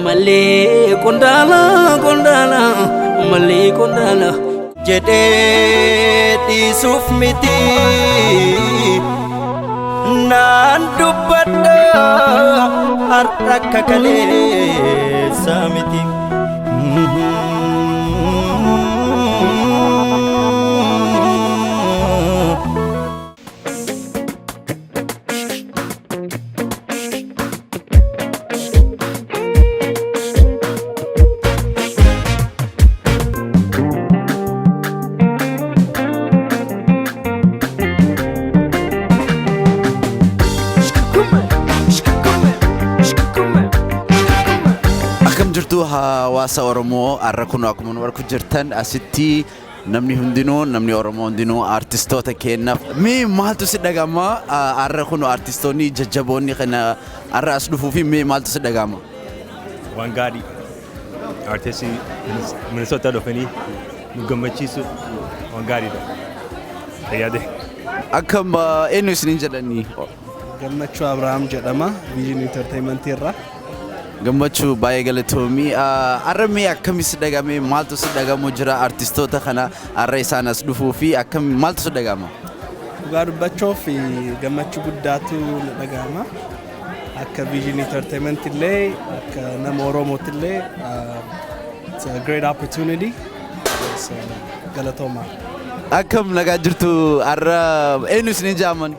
Malee kondala kondala malee kondala jedhee sufmiti naan dubbadha har'a kaleessa miti. Hawaasa Oromoo har'a kun akkuma nu argaa jirtan asitti namni hundinuu namni Oromoo hundinuu artistoota kennaaf mee maaltu si dhagama har'a kun artistoonni jajjaboonni kana har'a as dhufuu fi mee maaltu si dhagama waan gaarii artistii Minnesota dhufanii nu gammachiisu waan gaariidha fayyade akkam eenyu isiniin jedhanii Gammachuu Abrahaam jedhama Vision Entertainment irraa Gammachuu baay'ee galatoomii har'a mee akkam si dhagame maaltu si dhagamu jira artistoota kana har'a isaan as dhufuu fi akkam maaltu si dhagama dhugaa dubbachuuf gammachuu guddaatu na dhagama akka Vision Entertainment illee akka nama Oromootti illee it's a great opportunity galatooma akkam nagaa jirtu har'a eenyu isiniin jaaman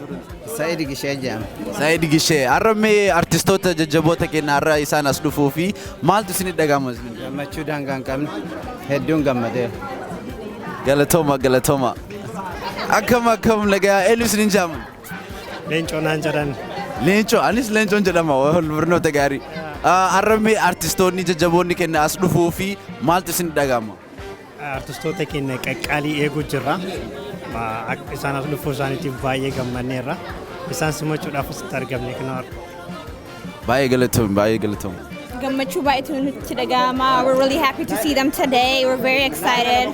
Said Gishe jam. Said Gishe arme artistoota jajjaboota kenna arra isaan as dhufuu fi maaltu isin dhagama Gammachuu dangaan qabna hedduun gammadee galatoma akkam nagaa eenyu isin jaaman Leencoo naan jedhan Leencoo anis Leencoon jedhama wal barnoota gaarii arme artistoonni jajjaboonni kenna as dhufuu fi maaltu isin dhagama artistoota kenna qaqqaalii eeguu jirra isaan as dhufuu isaaniitiif baay'ee gammanneerra isaan simachuudhaaf asitti argamne kana baay'ee galatoom Gammachuu baay'eetu nutti dhagama. We're really happy to see them today. We're very excited.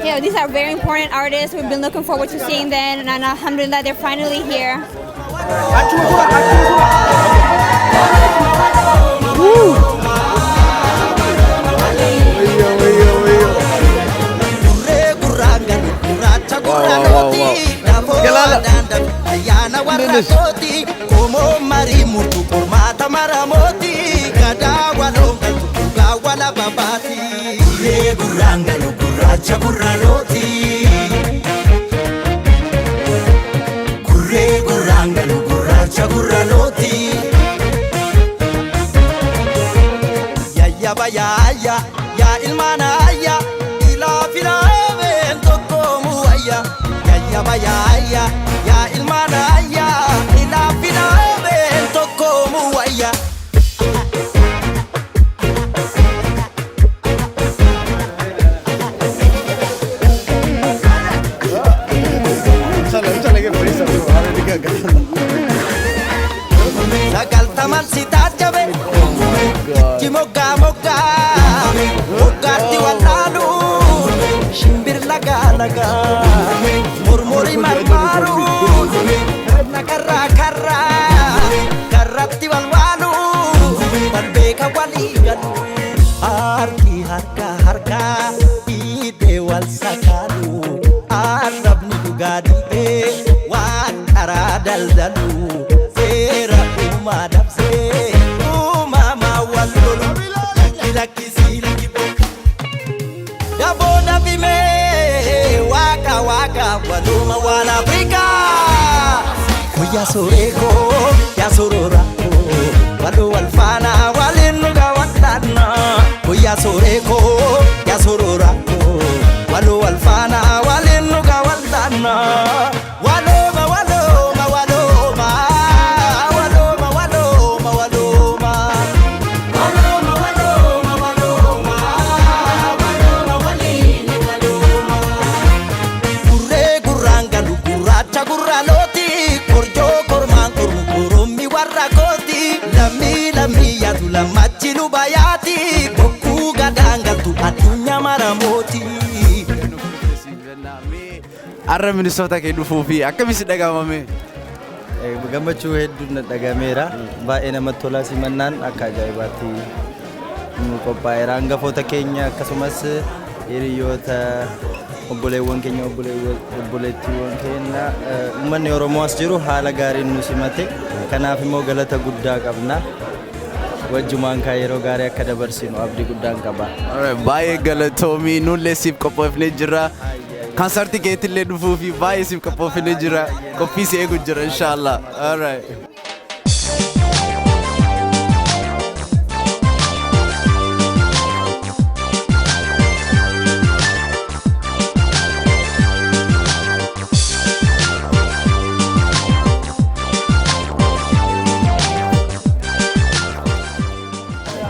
Yeah, these are very important artists. We've been looking forward to seeing them, and alhamdulillah, they're finally here. Ya ilmana ya ila fila bentoko muaya ya baya ya ilmana ya ila fila bentoko muaya Sagal taman sita jabe Jimoga moga Mugati walalu Shimbir laga Murmuri marmaru Nakarra karra Karratti walwalu Balbeka waligalu Harki harka Ide wal sakalu Arabni dugadite Wan kara daldalu Sera umadapse Umama walulu Dabona bime waka waluma wala Afrika Kuya soreko ya sororako Walu walfana walinuga watana Kuya soreko ya sororako Walu walfana walinuga watana Waloma Lamachilu bayati boku gadanga tu adunya maramoti arra Minnesota ke dhufuu fi akkamitti dhagamame gammachuu hedduun na dhagameera baay'ee namatti tola simannaan akka ajaa'ibaatti nu qophaa'eera hangafoota keenya akkasumas hiriyoota obboleewwan keenya obboleettiiwwan keenya uummanni Oromoo as jiru haala gaariin nu simate kanaaf immoo galata guddaa qabna wajjumaan kaa yeroo gaarii akka dabarsinu abdii guddaan qaba. Baay'ee galatoomii nullee siif qophoofnee jira. Konsertii keetillee dhufuu fi baay'ee siif qophoofnee jira. Qophii si eegu jira inshallah. All right.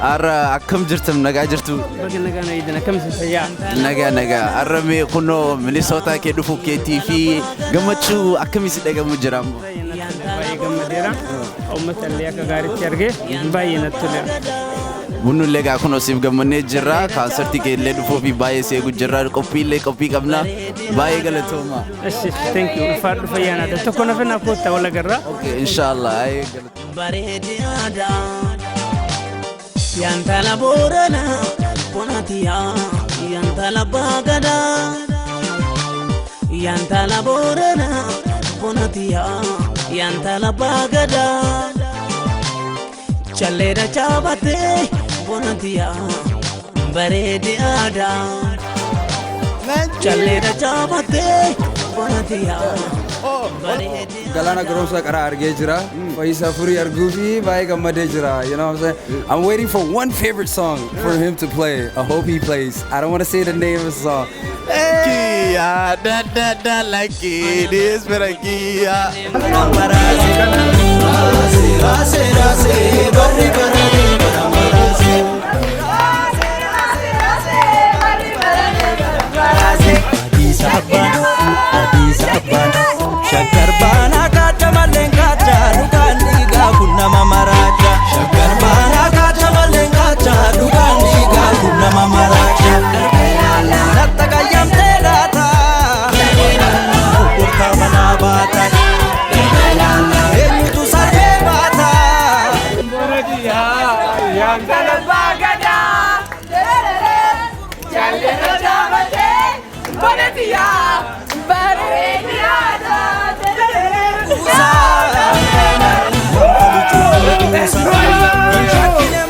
Arra akkam jirtum nagaa jirtu? Baga nagaa na idina kam fayyaa? Nagaa. Arra mee kunoo Minnesota kee dhufuu keetii fi gammachuu akkamii si dhagamu jira ammoo? Baay'ee gammadeera. Uummata illee akka gaariitti argee baay'ee natti toleera. Bunullee gaa kunoo siif gammannee jirra. Konsertii kee illee dhufuu fi baay'ee si eegu jirra. Qophii qabna. Baay'ee galatooma. Thank you. Ulfaadhu fayyaa naada. Tokko nafe naaf koottaa wal agarra. Okay, inshallah. Yantala Borana, Bonatia, Yantala Bagada, Yantala Borana, Bonatia, Yantala Bagada, Chalera Chabate, Bonatia, Baredi Ada, Chalera Chabate, Bonatia. Galana Gromsa Kara argee jira. Faisa Furi argufi baay'ee gammadee jira. You know what I'm saying? I'm waiting for one favorite song for him to play. I hope he plays. I don't want to say the name of the song. Kia da like it is better Kia. Shakkar baanaa kaata malleen kaata dhugaan dhiigaa kun nama maraacha. Shakkar baanaa kaata malleen kaata dhugaan dhiigaa kun nama maraacha. Latta qayyamtee laata obbolkaa manaa baata. Eenyutu saree baata. Yantala Bagada, Chalera Chabate, Bonatia, Baredi Ada. Shakkine